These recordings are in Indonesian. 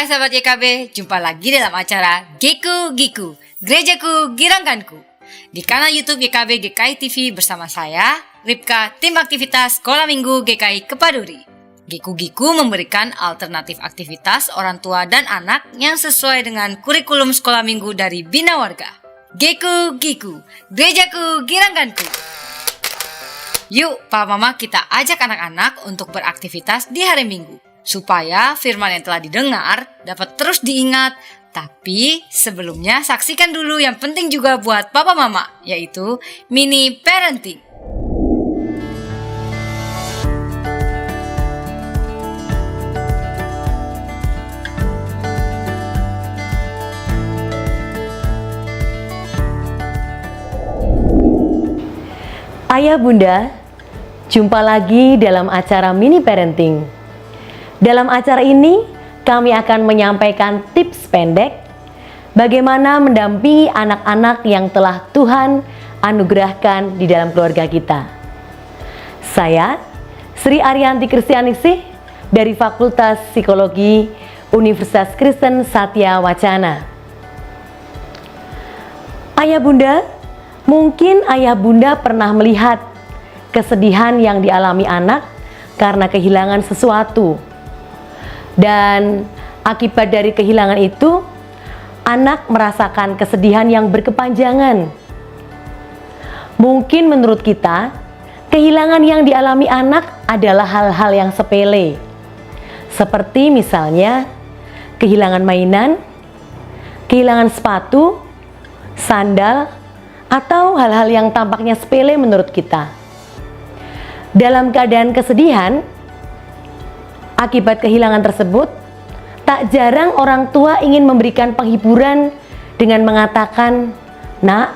Hai sahabat YKB, jumpa lagi dalam acara Geku Giku, Gerejaku Girangkanku di kanal YouTube YKB GKI TV bersama saya, Ripka, tim aktivitas Sekolah Minggu GKI Kepaduri. Geku Giku memberikan alternatif aktivitas orang tua dan anak yang sesuai dengan kurikulum Sekolah Minggu dari Bina Warga. Geku Giku, Gerejaku Girangkanku. Yuk, Pak Mama kita ajak anak-anak untuk beraktivitas di hari Minggu, supaya firman yang telah didengar dapat terus diingat. Tapi sebelumnya saksikan dulu yang penting juga buat Papa Mama, yaitu mini parenting. Ayah Bunda, jumpa lagi dalam acara mini parenting. Dalam acara ini, kami akan menyampaikan tips pendek bagaimana mendampingi anak-anak yang telah Tuhan anugerahkan di dalam keluarga kita. Saya, Sri Arianti Kristianingsih dari Fakultas Psikologi Universitas Kristen Satya Wacana. Ayah Bunda, mungkin ayah bunda pernah melihat kesedihan yang dialami anak karena kehilangan sesuatu. Dan akibat dari kehilangan itu, anak merasakan kesedihan yang berkepanjangan. Mungkin menurut kita, kehilangan yang dialami anak adalah hal-hal yang sepele. Seperti misalnya, kehilangan mainan, kehilangan sepatu, sandal, atau hal-hal yang tampaknya sepele menurut kita. Dalam keadaan kesedihan, akibat kehilangan tersebut, tak jarang orang tua ingin memberikan penghiburan dengan mengatakan, "Nak,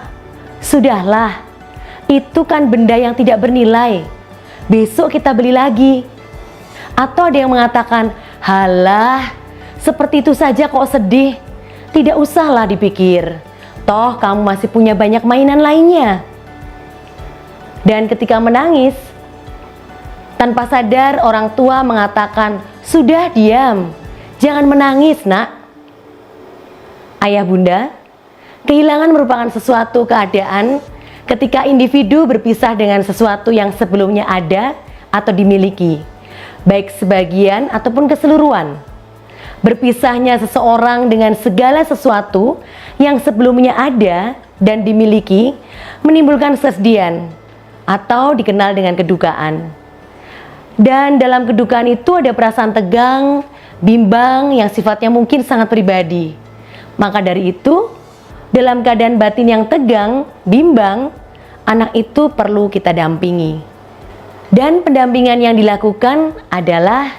sudahlah, itu kan benda yang tidak bernilai, besok kita beli lagi." Atau ada yang mengatakan, "Halah, seperti itu saja kok sedih, tidak usahlah dipikir. Toh kamu masih punya banyak mainan lainnya." Dan ketika menangis, tanpa sadar orang tua mengatakan, "Sudah diam, jangan menangis nak." Ayah bunda, kehilangan merupakan sesuatu keadaan ketika individu berpisah dengan sesuatu yang sebelumnya ada atau dimiliki, baik sebagian ataupun keseluruhan. Berpisahnya seseorang dengan segala sesuatu yang sebelumnya ada dan dimiliki menimbulkan kesedihan atau dikenal dengan kedukaan. Dan dalam kedukaan itu ada perasaan tegang, bimbang yang sifatnya mungkin sangat pribadi. Maka dari itu, dalam keadaan batin yang tegang, bimbang, anak itu perlu kita dampingi. Dan pendampingan yang dilakukan adalah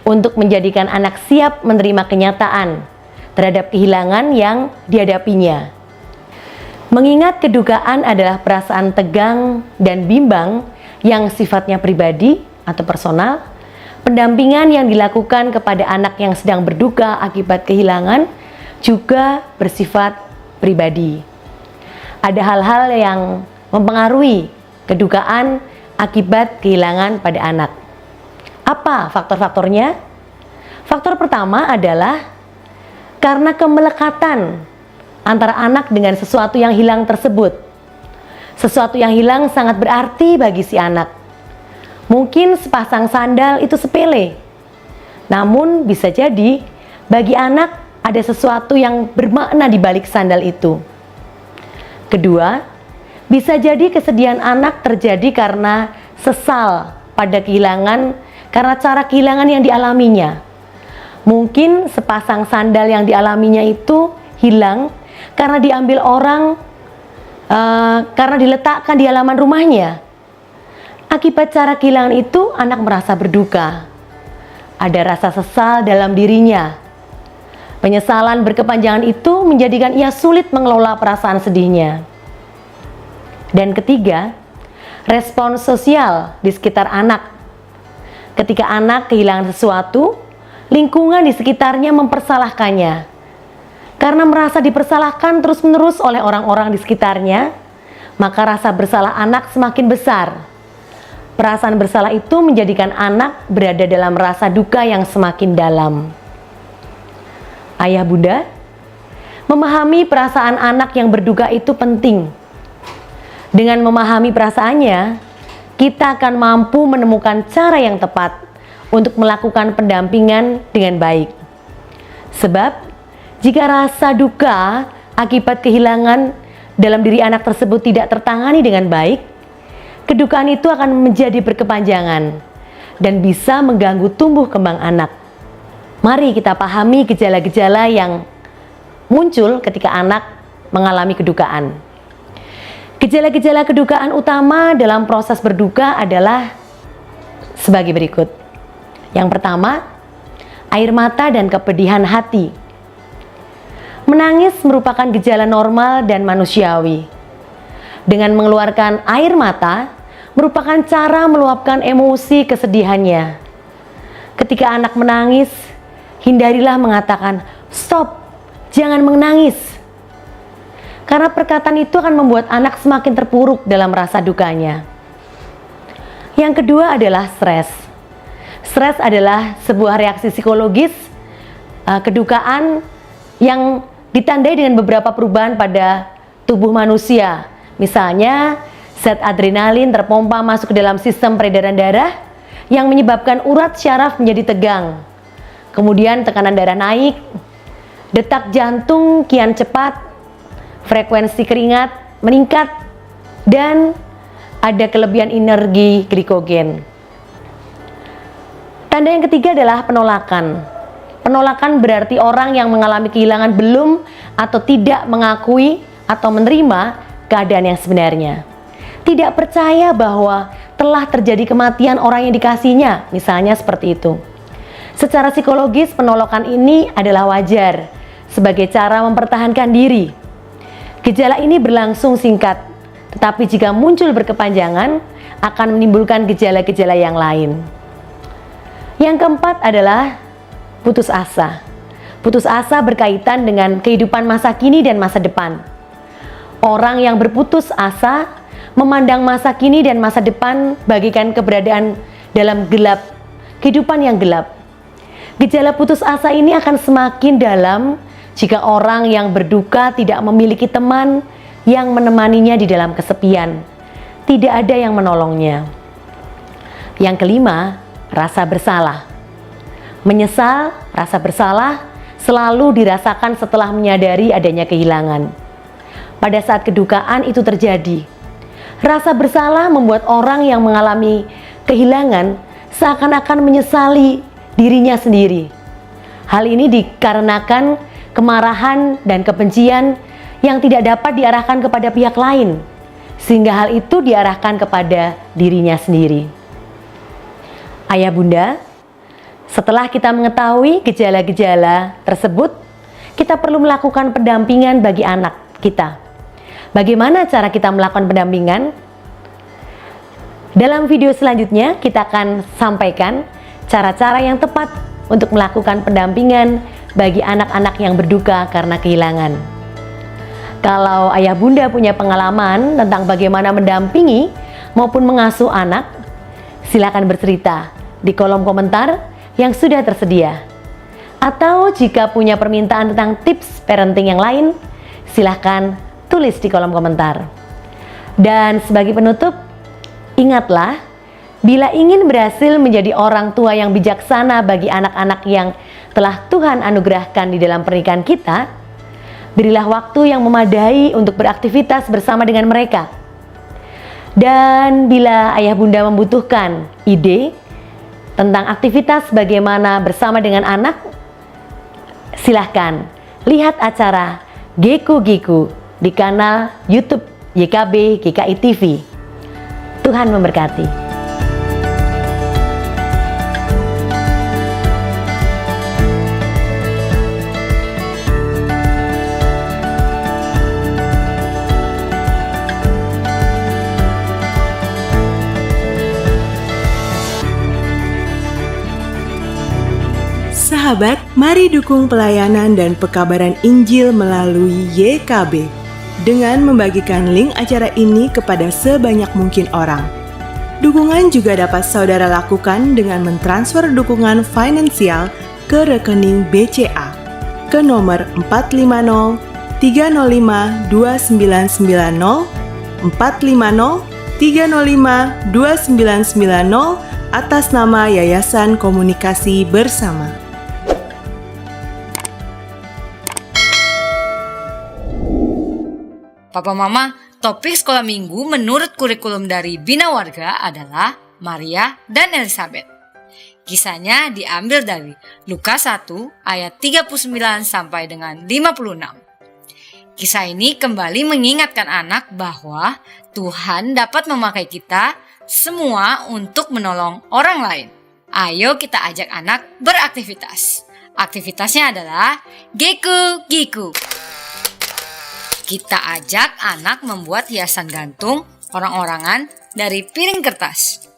untuk menjadikan anak siap menerima kenyataan terhadap kehilangan yang dihadapinya. Mengingat kedukaan adalah perasaan tegang dan bimbang yang sifatnya pribadi atau personal, pendampingan yang dilakukan kepada anak yang sedang berduka akibat kehilangan juga bersifat pribadi. Ada hal-hal yang mempengaruhi kedukaan akibat kehilangan pada anak. Apa faktor-faktornya? Faktor pertama adalah karena kemelekatan antara anak dengan sesuatu yang hilang tersebut. Sesuatu yang hilang sangat berarti bagi si anak. Mungkin sepasang sandal itu sepele, namun bisa jadi bagi anak ada sesuatu yang bermakna di balik sandal itu. Kedua, bisa jadi kesedihan anak terjadi karena sesal pada kehilangan karena cara kehilangan yang dialaminya. Mungkin sepasang sandal yang dialaminya itu hilang karena diambil orang, karena diletakkan di halaman rumahnya. Akibat cara kehilangan itu, anak merasa berduka. Ada rasa sesal dalam dirinya. Penyesalan berkepanjangan itu menjadikan ia sulit mengelola perasaan sedihnya. Dan ketiga, respon sosial di sekitar anak. Ketika anak kehilangan sesuatu, lingkungan di sekitarnya mempersalahkannya. Karena merasa dipersalahkan terus-menerus oleh orang-orang di sekitarnya, maka rasa bersalah anak semakin besar. Perasaan bersalah itu menjadikan anak berada dalam rasa duka yang semakin dalam. Ayah bunda, memahami perasaan anak yang berduka itu penting. Dengan memahami perasaannya, kita akan mampu menemukan cara yang tepat untuk melakukan pendampingan dengan baik. Sebab, jika rasa duka akibat kehilangan dalam diri anak tersebut tidak tertangani dengan baik, kedukaan itu akan menjadi berkepanjangan dan bisa mengganggu tumbuh kembang anak. Mari kita pahami gejala-gejala yang muncul ketika anak mengalami kedukaan. Gejala-gejala kedukaan utama dalam proses berduka adalah sebagai berikut. Yang pertama, air mata dan kepedihan hati. Menangis merupakan gejala normal dan manusiawi. Dengan mengeluarkan air mata, merupakan cara meluapkan emosi kesedihannya. Ketika anak menangis, hindarilah mengatakan, "Stop, jangan menangis." Karena perkataan itu akan membuat anak semakin terpuruk dalam rasa dukanya. Yang kedua adalah stres. Stres adalah sebuah reaksi psikologis kedukaan yang ditandai dengan beberapa perubahan pada tubuh manusia. Misalnya, zat adrenalin terpompa masuk ke dalam sistem peredaran darah yang menyebabkan urat syaraf menjadi tegang. Kemudian tekanan darah naik, detak jantung kian cepat, frekuensi keringat meningkat, dan ada kelebihan energi glikogen. Tanda yang ketiga adalah penolakan. Penolakan berarti orang yang mengalami kehilangan belum atau tidak mengakui atau menerima keadaan yang sebenarnya. Tidak percaya bahwa telah terjadi kematian orang yang dikasihinya, misalnya seperti itu. Secara psikologis, penolakan ini adalah wajar sebagai cara mempertahankan diri. Gejala ini berlangsung singkat, tetapi jika muncul berkepanjangan, akan menimbulkan gejala-gejala yang lain. Yang keempat adalah putus asa. Putus asa berkaitan dengan kehidupan masa kini dan masa depan. Orang yang berputus asa memandang masa kini dan masa depan bagaikan keberadaan dalam gelap, kehidupan yang gelap. Gejala putus asa ini akan semakin dalam jika orang yang berduka tidak memiliki teman yang menemaninya di dalam kesepian. Tidak ada yang menolongnya. Yang kelima, rasa bersalah. Menyesal, rasa bersalah selalu dirasakan setelah menyadari adanya kehilangan. Pada saat kedukaan itu terjadi, rasa bersalah membuat orang yang mengalami kehilangan seakan-akan menyesali dirinya sendiri. Hal ini dikarenakan kemarahan dan kebencian yang tidak dapat diarahkan kepada pihak lain, sehingga hal itu diarahkan kepada dirinya sendiri. Ayah bunda, setelah kita mengetahui gejala-gejala tersebut, kita perlu melakukan pendampingan bagi anak kita. Bagaimana cara kita melakukan pendampingan? Dalam video selanjutnya kita akan sampaikan cara-cara yang tepat untuk melakukan pendampingan bagi anak-anak yang berduka karena kehilangan. Kalau ayah bunda punya pengalaman tentang bagaimana mendampingi maupun mengasuh anak, silakan bercerita di kolom komentar yang sudah tersedia. Atau jika punya permintaan tentang tips parenting yang lain, silakan tulis di kolom komentar. Dan sebagai penutup, ingatlah, bila ingin berhasil menjadi orang tua yang bijaksana bagi anak-anak yang telah Tuhan anugerahkan di dalam pernikahan kita, berilah waktu yang memadai untuk beraktivitas bersama dengan mereka. Dan bila ayah bunda membutuhkan ide tentang aktivitas bagaimana bersama dengan anak, silahkan lihat acara Geku Giku di kanal YouTube YKB GKI TV. Tuhan memberkati. Sahabat, mari dukung pelayanan dan pekabaran Injil melalui YKB dengan membagikan link acara ini kepada sebanyak mungkin orang. Dukungan juga dapat saudara lakukan dengan mentransfer dukungan finansial ke rekening BCA ke nomor 450 305 2990, 450 305 2990 atas nama Yayasan Komunikasi Bersama. Papa Mama, topik sekolah minggu menurut kurikulum dari Bina Warga adalah Maria dan Elizabeth. Kisahnya diambil dari Lukas 1 ayat 39 sampai dengan 56. Kisah ini kembali mengingatkan anak bahwa Tuhan dapat memakai kita semua untuk menolong orang lain. Ayo kita ajak anak beraktivitas. Aktivitasnya adalah Geku Giku. Kita ajak anak membuat hiasan gantung orang-orangan dari piring kertas.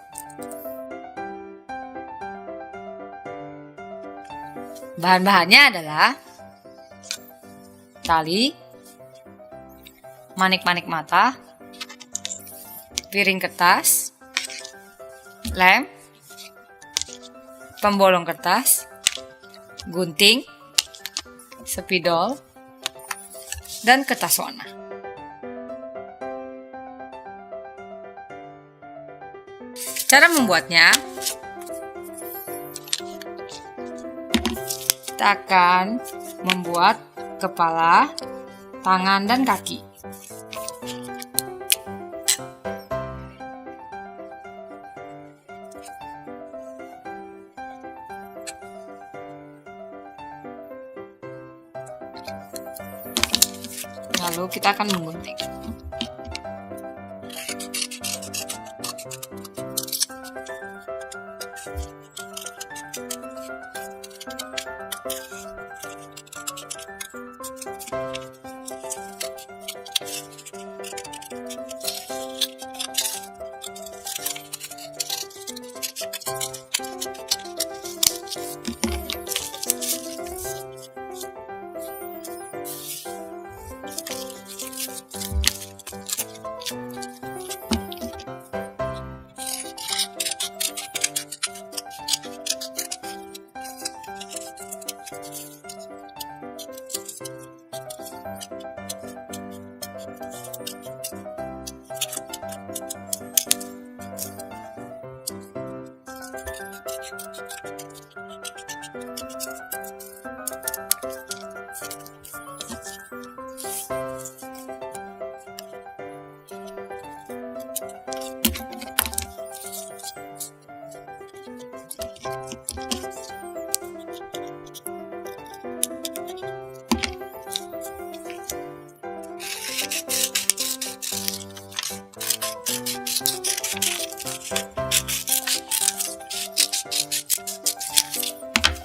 Bahan-bahannya adalah tali, manik-manik mata, piring kertas, lem, pembolong kertas, gunting, spidol, dan kertas warna. Cara membuatnya, kita akan membuat kepala, tangan, dan kaki. Lalu kita akan menggunting.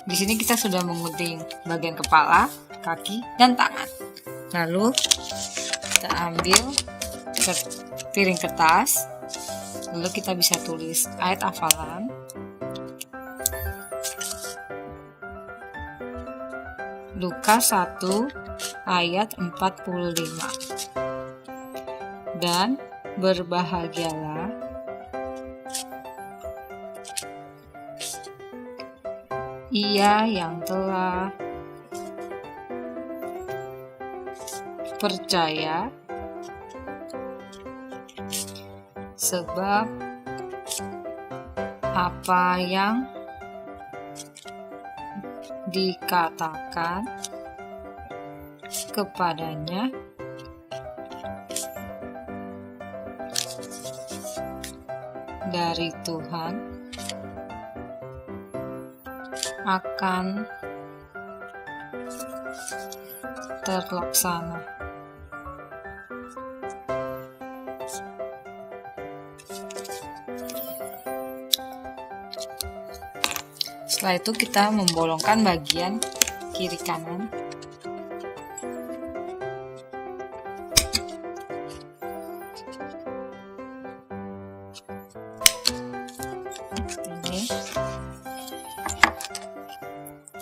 Di sini kita sudah menggunting bagian kepala, kaki, dan tangan. Lalu kita ambil piring kertas. Lalu kita bisa tulis ayat hafalan. Lukas 1 ayat 45. Dan berbahagialah ia yang telah percaya, sebab apa yang dikatakan kepadanya dari Tuhan akan terlaksana. Setelah itu kita membolongkan bagian kiri kanan. Ini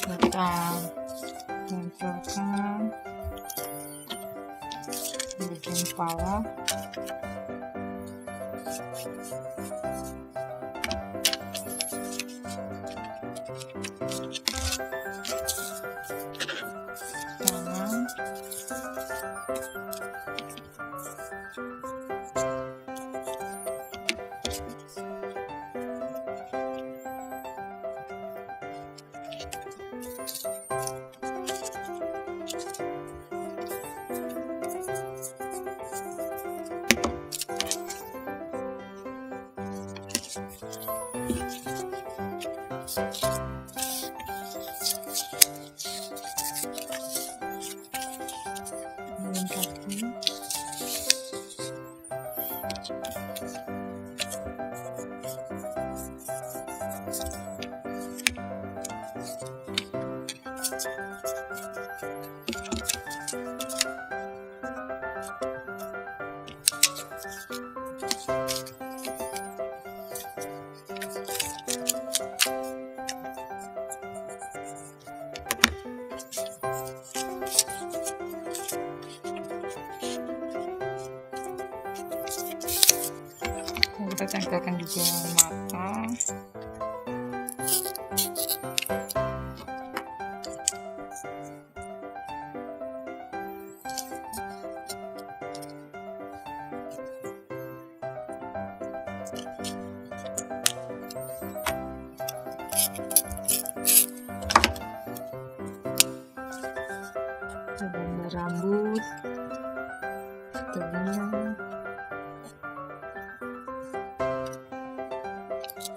kita tempelkan bagian kepala. Kita tempelkan juga mata. Gambar rambut, telinga,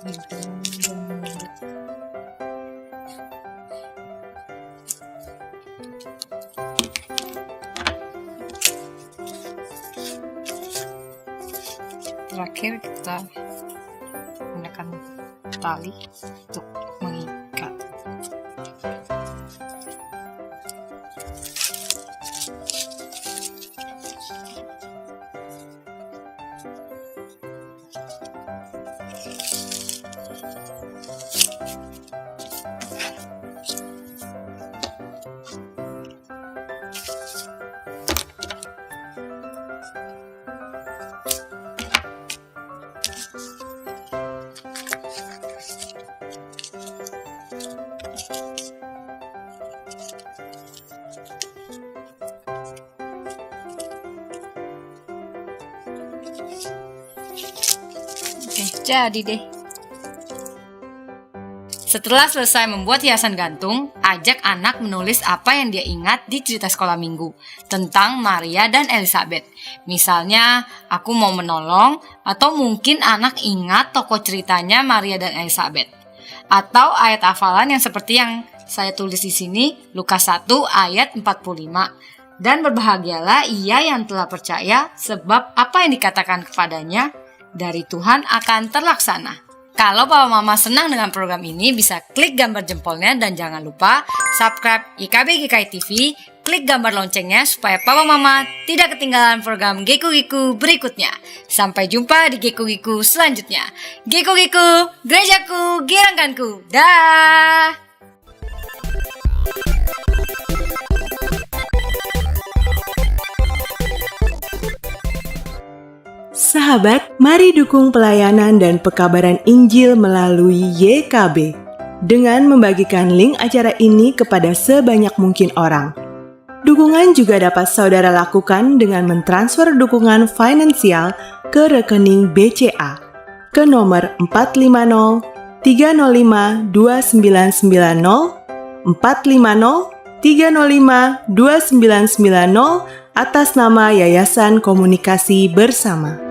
hidung dan mulut. Terakhir kita gunakan tali untuk mengikat. Oke, jadi deh. Setelah selesai membuat hiasan gantung, ajak anak menulis apa yang dia ingat di cerita sekolah minggu tentang Maria dan Elizabeth. Misalnya, aku mau menolong, atau mungkin anak ingat tokoh ceritanya Maria dan Elizabeth. Atau ayat hafalan yang seperti yang saya tulis di sini, Lukas 1 ayat 45. Dan berbahagialah ia yang telah percaya, sebab apa yang dikatakan kepadanya dari Tuhan akan terlaksana. Kalau Papa Mama senang dengan program ini, bisa klik gambar jempolnya dan jangan lupa subscribe IKB GKI TV, klik gambar loncengnya supaya Papa Mama tidak ketinggalan program Geku-Geku berikutnya. Sampai jumpa di Geku-Geku selanjutnya. Geku-Geku, gerejaku, girangkanku. Dah. Sahabat, mari dukung pelayanan dan pekabaran Injil melalui YKB dengan membagikan link acara ini kepada sebanyak mungkin orang. Dukungan juga dapat saudara lakukan dengan mentransfer dukungan finansial ke rekening BCA ke nomor 450 305 2990 450 305 2990 atas nama Yayasan Komunikasi Bersama.